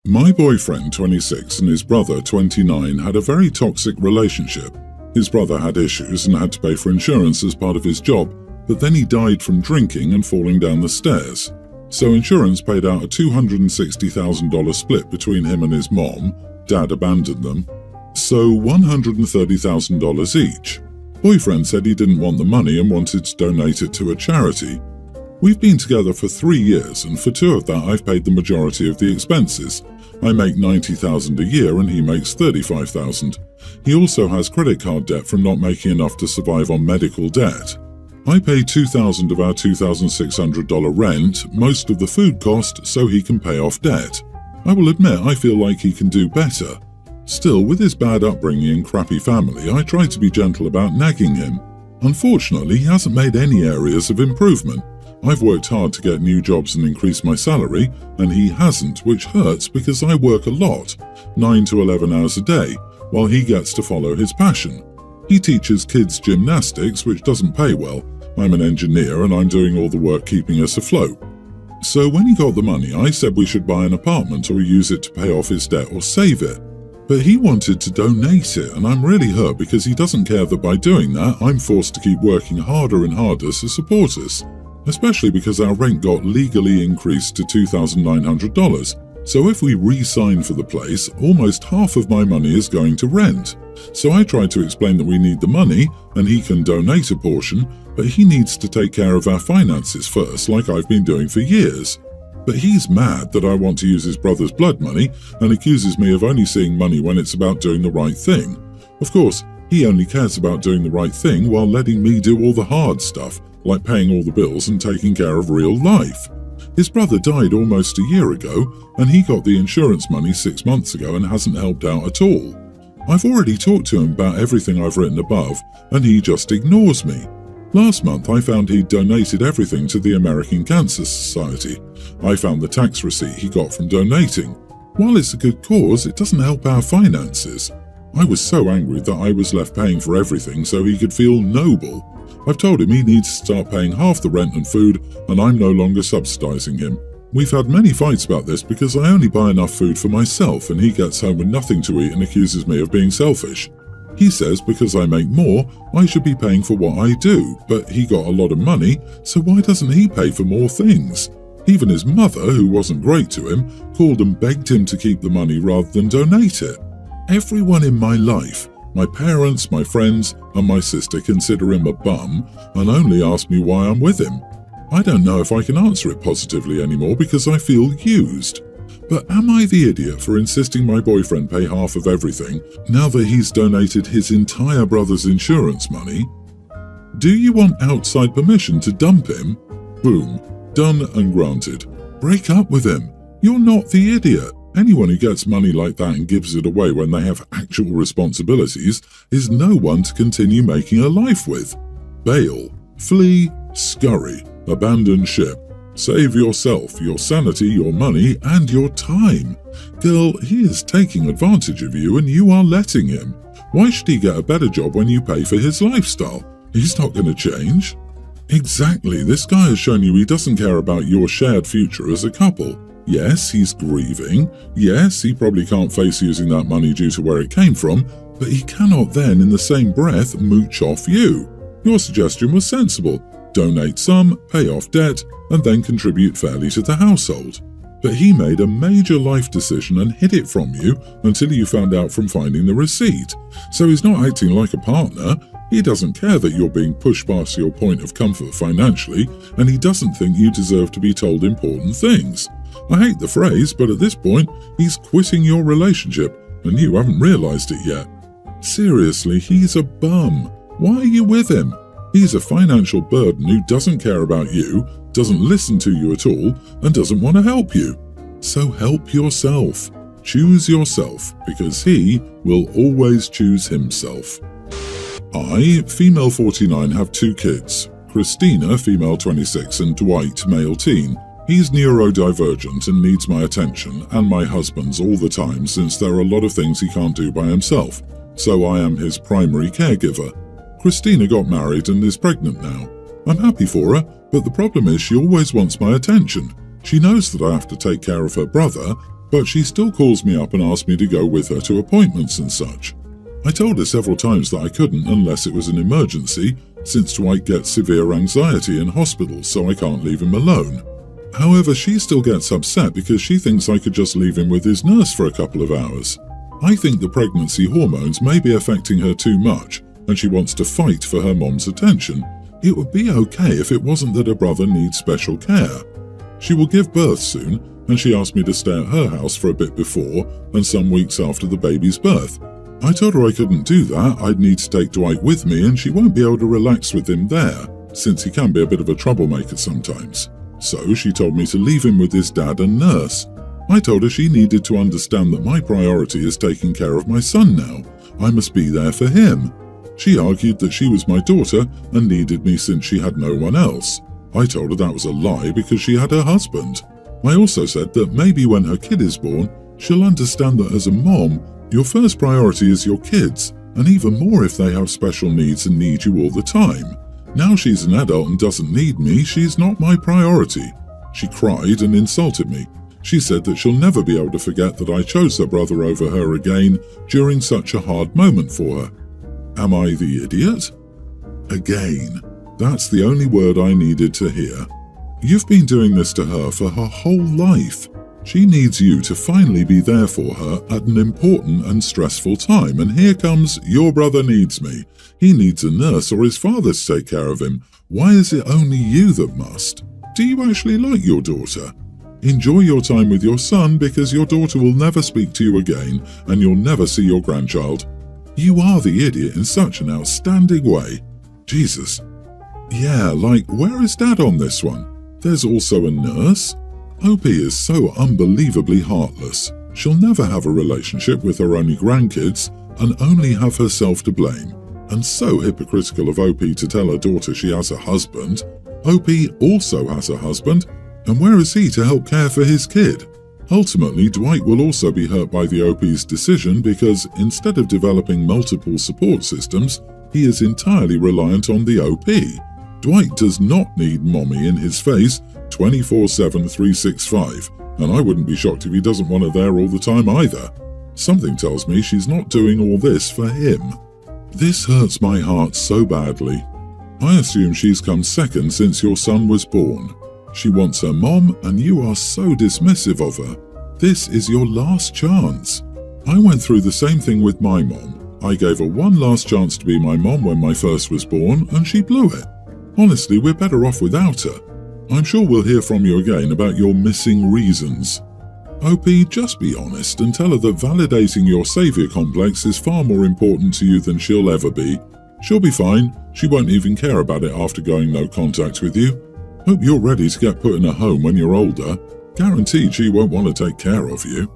My boyfriend, 26, and his brother, 29, had a very toxic relationship. His brother had issues and had to pay for insurance as part of his job, but then he died from drinking and falling down the stairs. So insurance paid out a $260,000 split between him and his mom. Dad abandoned them. So $130,000 each. Boyfriend said he didn't want the money and wanted to donate it to a charity. We've been together for 3 years, and for 2 of that I've paid the majority of the expenses. I make $90,000 a year and he makes $35,000. He also has credit card debt from not making enough to survive on medical debt. I pay $2,000 of our $2,600 rent, most of the food cost, so he can pay off debt. I will admit I feel like he can do better. Still, with his bad upbringing and crappy family, I try to be gentle about nagging him. Unfortunately, he hasn't made any areas of improvement. I've worked hard to get new jobs and increase my salary, and he hasn't, which hurts because I work a lot, 9 to 11 hours a day, while he gets to follow his passion. He teaches kids gymnastics, which doesn't pay well. I'm an engineer and I'm doing all the work keeping us afloat. So when he got the money, I said we should buy an apartment or use it to pay off his debt or save it. But he wanted to donate it, and I'm really hurt because he doesn't care that by doing that, I'm forced to keep working harder and harder to support us. Especially because our rent got legally increased to $2,900. So if we re-sign for the place, almost half of my money is going to rent. So I tried to explain that we need the money and he can donate a portion, but he needs to take care of our finances first, like I've been doing for years. But he's mad that I want to use his brother's blood money and accuses me of only seeing money when it's about doing the right thing. Of course, he only cares about doing the right thing while letting me do all the hard stuff, like paying all the bills and taking care of real life. His brother died almost a year ago, and he got the insurance money 6 months ago and hasn't helped out at all. I've already talked to him about everything I've written above, and he just ignores me. Last month I found he'd donated everything to the American Cancer Society. I found the tax receipt he got from donating. While it's a good cause, it doesn't help our finances. I was so angry that I was left paying for everything so he could feel noble. I've told him he needs to start paying half the rent and food, and I'm no longer subsidizing him. We've had many fights about this because I only buy enough food for myself and he gets home with nothing to eat and accuses me of being selfish. He says because I make more, I should be paying for what I do, but he got a lot of money, so why doesn't he pay for more things? Even his mother, who wasn't great to him, called and begged him to keep the money rather than donate it. Everyone in my life, my parents, my friends, and my sister consider him a bum and only ask me why I'm with him. I don't know if I can answer it positively anymore because I feel used. But am I the idiot for insisting my boyfriend pay half of everything now that he's donated his entire brother's insurance money? Do you want outside permission to dump him? Boom. Done and granted. Break up with him. You're not the idiot. Anyone who gets money like that and gives it away when they have actual responsibilities is no one to continue making a life with. Bail. Flee. Scurry. Abandon ship. Save yourself, your sanity, your money, and your time. Girl, he is taking advantage of you and you are letting him. Why should he get a better job when you pay for his lifestyle? He's not going to change. Exactly, this guy has shown you he doesn't care about your shared future as a couple. Yes, he's grieving. Yes, he probably can't face using that money due to where it came from, but he cannot then in the same breath mooch off you. Your suggestion was sensible. Donate some, pay off debt, and then contribute fairly to the household. But he made a major life decision and hid it from you until you found out from finding the receipt. So he's not acting like a partner. He doesn't care that you're being pushed past your point of comfort financially, and he doesn't think you deserve to be told important things. I hate the phrase, but at this point, he's quitting your relationship, and you haven't realized it yet. Seriously, he's a bum. Why are you with him? He's a financial burden who doesn't care about you, doesn't listen to you at all, and doesn't want to help you. So help yourself. Choose yourself, because he will always choose himself. I, female 49, have 2 kids. Christina, female 26, and Dwight, male teen. He's neurodivergent and needs my attention and my husband's all the time since there are a lot of things he can't do by himself. So I am his primary caregiver. Christina got married and is pregnant now. I'm happy for her, but the problem is she always wants my attention. She knows that I have to take care of her brother, but she still calls me up and asks me to go with her to appointments and such. I told her several times that I couldn't unless it was an emergency, since Dwight gets severe anxiety in hospital, so I can't leave him alone. However, she still gets upset because she thinks I could just leave him with his nurse for a couple of hours. I think the pregnancy hormones may be affecting her too much, and she wants to fight for her mom's attention. It would be okay if it wasn't that her brother needs special care. She will give birth soon, and she asked me to stay at her house for a bit before and some weeks after the baby's birth. I told her I couldn't do that, I'd need to take Dwight with me and she won't be able to relax with him there, since he can be a bit of a troublemaker sometimes. So she told me to leave him with his dad and nurse. I told her she needed to understand that my priority is taking care of my son now. I must be there for him. She argued that she was my daughter and needed me since she had no one else. I told her that was a lie because she had her husband. I also said that maybe when her kid is born, she'll understand that as a mom, your first priority is your kids, and even more if they have special needs and need you all the time. Now she's an adult and doesn't need me, she's not my priority. She cried and insulted me. She said that she'll never be able to forget that I chose her brother over her again during such a hard moment for her. Am I the idiot? Again. That's the only word I needed to hear. You've been doing this to her for her whole life. She needs you to finally be there for her at an important and stressful time, and here comes, your brother needs me. He needs a nurse or his father to take care of him. Why is it only you that must? Do you actually like your daughter? Enjoy your time with your son because your daughter will never speak to you again and you'll never see your grandchild. You are the idiot in such an outstanding way. Jesus. Yeah, like, where is Dad on this one? There's also a nurse? Opie is so unbelievably heartless. She'll never have a relationship with her only grandkids and only have herself to blame. And so hypocritical of Opie to tell her daughter she has a husband. Opie also has a husband, and where is he to help care for his kid? Ultimately, Dwight will also be hurt by the OP's decision because instead of developing multiple support systems, he is entirely reliant on the OP. Dwight does not need mommy in his face 24/7, 365, and I wouldn't be shocked if he doesn't want her there all the time either. Something tells me she's not doing all this for him. This hurts my heart so badly. I assume she's come second since your son was born. She wants her mom, and you are so dismissive of her. This is your last chance. I went through the same thing with my mom. I gave her one last chance to be my mom when my first was born, and she blew it. Honestly, we're better off without her. I'm sure we'll hear from you again about your missing reasons. Opie, just be honest and tell her that validating your savior complex is far more important to you than she'll ever be. She'll be fine. She won't even care about it after going no contact with you. Hope you're ready to get put in a home when you're older. Guaranteed she won't want to take care of you.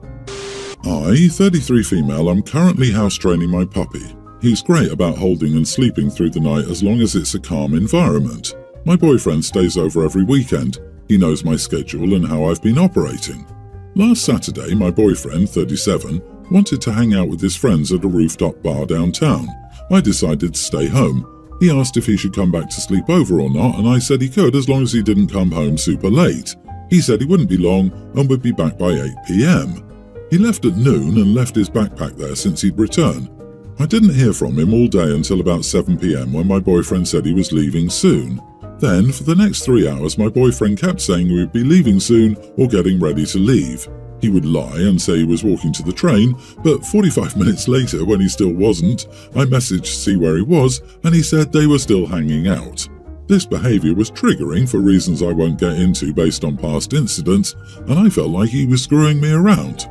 I, 33 female, am currently house training my puppy. He's great about holding and sleeping through the night as long as it's a calm environment. My boyfriend stays over every weekend. He knows my schedule and how I've been operating. Last Saturday, my boyfriend, 37, wanted to hang out with his friends at a rooftop bar downtown. I decided to stay home. He asked if he should come back to sleep over or not, and I said he could as long as he didn't come home super late. He said he wouldn't be long and would be back by 8 p.m. He left at noon and left his backpack there since he'd return. I didn't hear from him all day until about 7 p.m. when my boyfriend said he was leaving soon. Then, for the next 3 hours, my boyfriend kept saying he would be leaving soon or getting ready to leave. He would lie and say he was walking to the train, but 45 minutes later, when he still wasn't, I messaged to see where he was, and he said they were still hanging out. This behaviour was triggering for reasons I won't get into based on past incidents, and I felt like he was screwing me around.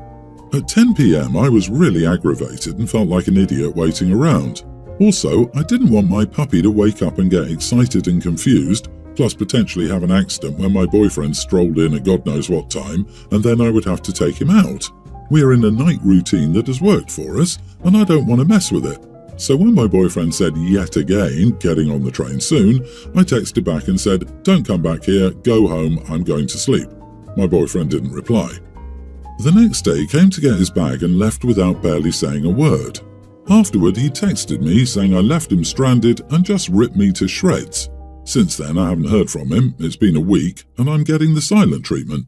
At 10 p.m, I was really aggravated and felt like an idiot waiting around. Also, I didn't want my puppy to wake up and get excited and confused, plus potentially have an accident when my boyfriend strolled in at God knows what time, and then I would have to take him out. We're in a night routine that has worked for us, and I don't want to mess with it. So when my boyfriend said yet again, getting on the train soon, I texted back and said, don't come back here, go home, I'm going to sleep. My boyfriend didn't reply. The next day came to get his bag and left without barely saying a word. Afterward, he texted me saying I left him stranded and just ripped me to shreds. Since then, I haven't heard from him, it's been a week, and I'm getting the silent treatment.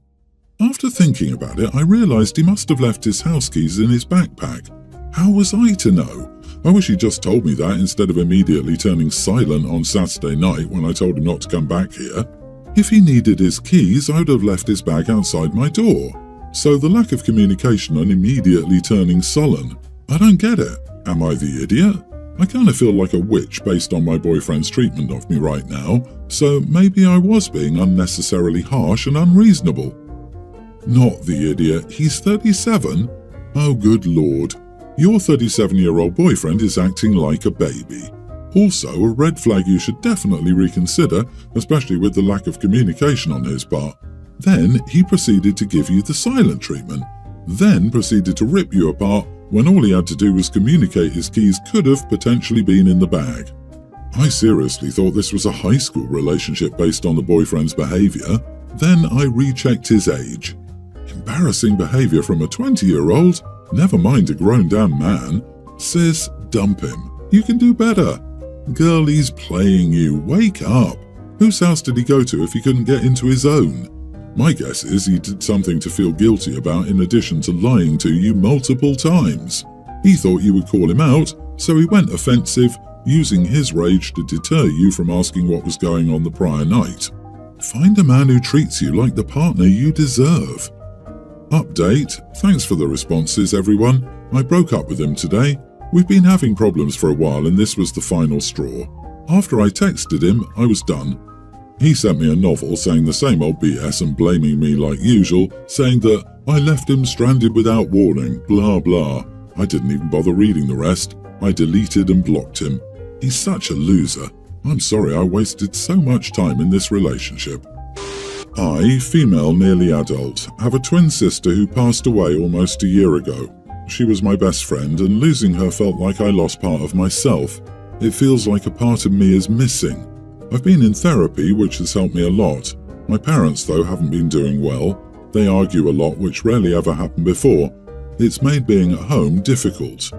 After thinking about it, I realised he must have left his house keys in his backpack. How was I to know? I wish he'd just told me that instead of immediately turning silent on Saturday night when I told him not to come back here. If he needed his keys, I would have left his bag outside my door. So the lack of communication and immediately turning sullen, I don't get it. Am I the idiot? I kind of feel like a witch based on my boyfriend's treatment of me right now, so maybe I was being unnecessarily harsh and unreasonable. Not the idiot, he's 37? Oh good lord. Your 37-year-old boyfriend is acting like a baby. Also, a red flag you should definitely reconsider, especially with the lack of communication on his part. Then he proceeded to give you the silent treatment, then proceeded to rip you apart when all he had to do was communicate his keys could have potentially been in the bag. I seriously thought this was a high school relationship based on the boyfriend's behaviour. Then I rechecked his age. Embarrassing behaviour from a 20-year-old, never mind a grown-down man. Sis, dump him. You can do better. Girl, he's playing you. Wake up. Whose house did he go to if he couldn't get into his own? My guess is he did something to feel guilty about in addition to lying to you multiple times. He thought you would call him out, so he went offensive, using his rage to deter you from asking what was going on the prior night. Find a man who treats you like the partner you deserve. Update. Thanks for the responses, everyone. I broke up with him today. We've been having problems for a while and this was the final straw. After I texted him, I was done. He sent me a novel saying the same old BS and blaming me like usual, saying that I left him stranded without warning, blah blah. I didn't even bother reading the rest. I deleted and blocked him. He's such a loser. I'm sorry I wasted so much time in this relationship. I, female nearly adult, have a twin sister who passed away almost a year ago. She was my best friend and losing her felt like I lost part of myself. It feels like a part of me is missing. I've been in therapy, which has helped me a lot. My parents, though, haven't been doing well. They argue a lot, which rarely ever happened before. It's made being at home difficult.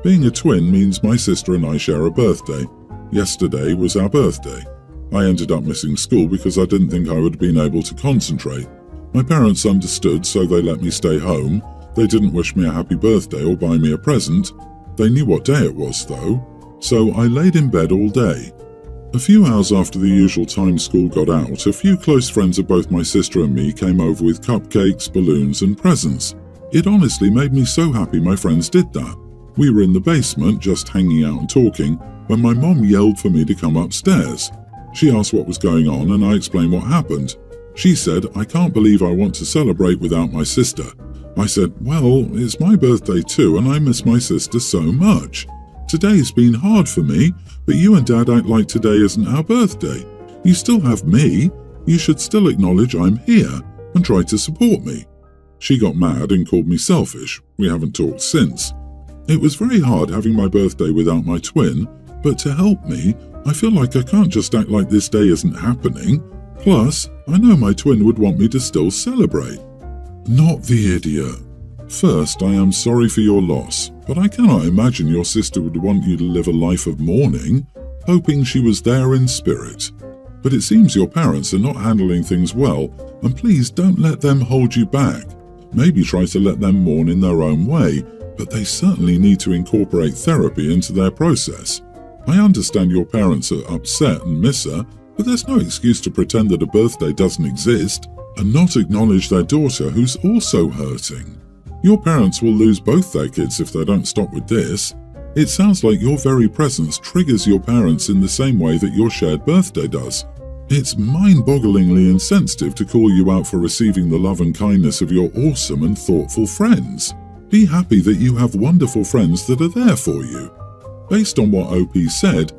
Being a twin means my sister and I share a birthday. Yesterday was our birthday. I ended up missing school because I didn't think I would have been able to concentrate. My parents understood, so they let me stay home. They didn't wish me a happy birthday or buy me a present. They knew what day it was, though. So I laid in bed all day. A few hours after the usual time school got out, a few close friends of both my sister and me came over with cupcakes, balloons and presents. It honestly made me so happy my friends did that. We were in the basement, just hanging out and talking, when my mom yelled for me to come upstairs. She asked what was going on and I explained what happened. She said, I can't believe I want to celebrate without my sister. I said, well, it's my birthday too and I miss my sister so much. Today's been hard for me, but you and Dad act like today isn't our birthday. You still have me. You should still acknowledge I'm here and try to support me. She got mad and called me selfish. We haven't talked since. It was very hard having my birthday without my twin, but to help me, I feel like I can't just act like this day isn't happening. Plus, I know my twin would want me to still celebrate. Not the idiot. First, I am sorry for your loss, but I cannot imagine your sister would want you to live a life of mourning, hoping she was there in spirit. But it seems your parents are not handling things well, and please don't let them hold you back. Maybe try to let them mourn in their own way, but they certainly need to incorporate therapy into their process. I understand your parents are upset and miss her, but there's no excuse to pretend that a birthday doesn't exist and not acknowledge their daughter who's also hurting. Your parents will lose both their kids if they don't stop with this. It sounds like your very presence triggers your parents in the same way that your shared birthday does. It's mind-bogglingly insensitive to call you out for receiving the love and kindness of your awesome and thoughtful friends. Be happy that you have wonderful friends that are there for you. Based on what OP said,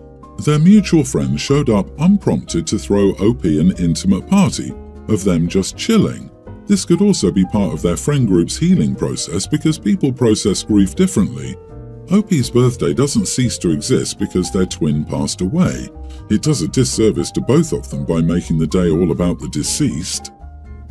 their mutual friend showed up unprompted to throw OP an intimate party of them just chilling. This could also be part of their friend group's healing process because people process grief differently. OP's birthday doesn't cease to exist because their twin passed away. It does a disservice to both of them by making the day all about the deceased.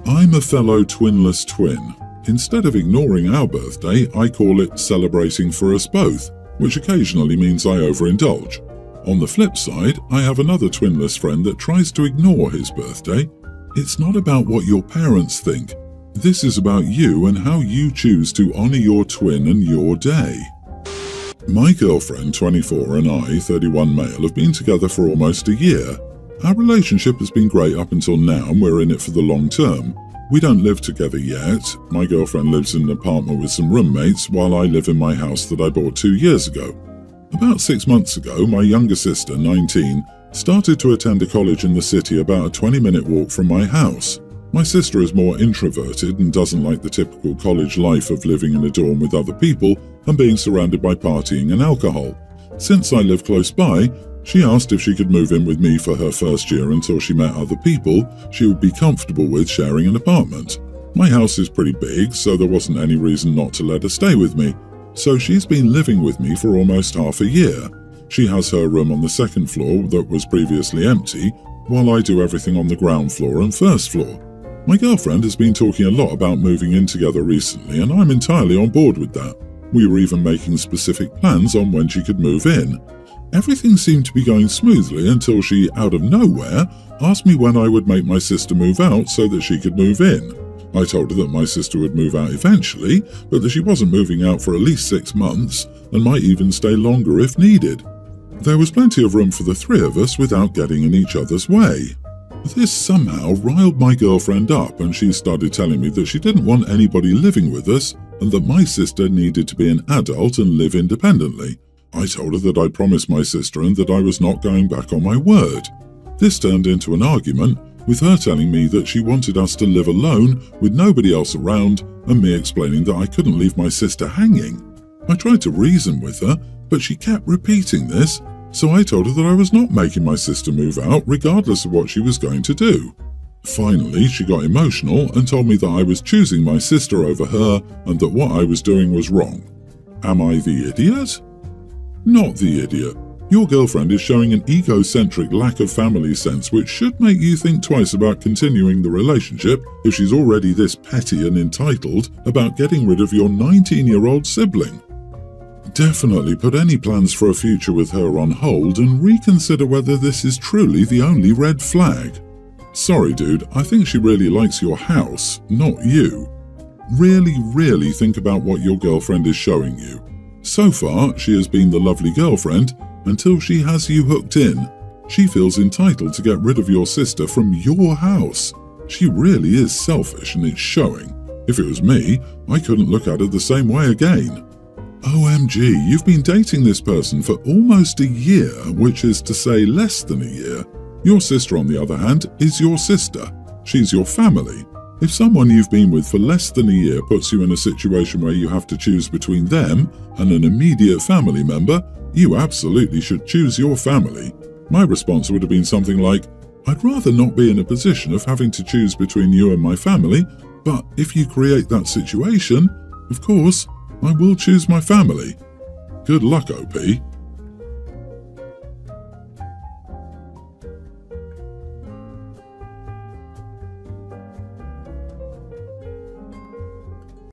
I'm a fellow twinless twin. Instead of ignoring our birthday, I call it celebrating for us both, which occasionally means I overindulge. On the flip side, I have another twinless friend that tries to ignore his birthday. It's not about what your parents think. This is about you and how you choose to honor your twin and your day. My girlfriend, 24, and I, 31 male, have been together for almost a year. Our relationship has been great up until now, and we're in it for the long term. We don't live together yet. My girlfriend lives in an apartment with some roommates, while I live in my house that I bought 2 years ago. About 6 months ago, my younger sister, 19, started to attend a college in the city about a 20-minute walk from my house. My sister is more introverted and doesn't like the typical college life of living in a dorm with other people and being surrounded by partying and alcohol. Since I live close by, she asked if she could move in with me for her first year until she met other people she would be comfortable with sharing an apartment. My house is pretty big, so there wasn't any reason not to let her stay with me. So she's been living with me for almost half a year. She has her room on the second floor that was previously empty, while I do everything on the ground floor and first floor. My girlfriend has been talking a lot about moving in together recently, and I'm entirely on board with that. We were even making specific plans on when she could move in. Everything seemed to be going smoothly until she, out of nowhere, asked me when I would make my sister move out so that she could move in. I told her that my sister would move out eventually, but that she wasn't moving out for at least 6 months and might even stay longer if needed. There was plenty of room for the three of us without getting in each other's way. This somehow riled my girlfriend up, and she started telling me that she didn't want anybody living with us and that my sister needed to be an adult and live independently. I told her that I'd promised my sister and that I was not going back on my word. This turned into an argument, with her telling me that she wanted us to live alone with nobody else around and me explaining that I couldn't leave my sister hanging. I tried to reason with her, but she kept repeating this, so I told her that I was not making my sister move out regardless of what she was going to do. Finally, she got emotional and told me that I was choosing my sister over her and that what I was doing was wrong. Am I the idiot? Not the idiot. Your girlfriend is showing an egocentric lack of family sense which should make you think twice about continuing the relationship if she's already this petty and entitled about getting rid of your 19-year-old sibling. Definitely put any plans for a future with her on hold and reconsider whether this is truly the only red flag. Sorry dude, I think she really likes your house, not you. Really think about what your girlfriend is showing you. So far, she has been the lovely girlfriend until she has you hooked in. She feels entitled to get rid of your sister from your house. She really is selfish and it's showing. If it was me, I couldn't look at her the same way again. OMG, you've been dating this person for almost a year, which is to say less than a year. Your sister, on the other hand, is your sister. She's your family. If someone you've been with for less than a year puts you in a situation where you have to choose between them and an immediate family member, you absolutely should choose your family. My response would have been something like, I'd rather not be in a position of having to choose between you and my family, but if you create that situation, of course, I will choose my family. Good luck, OP.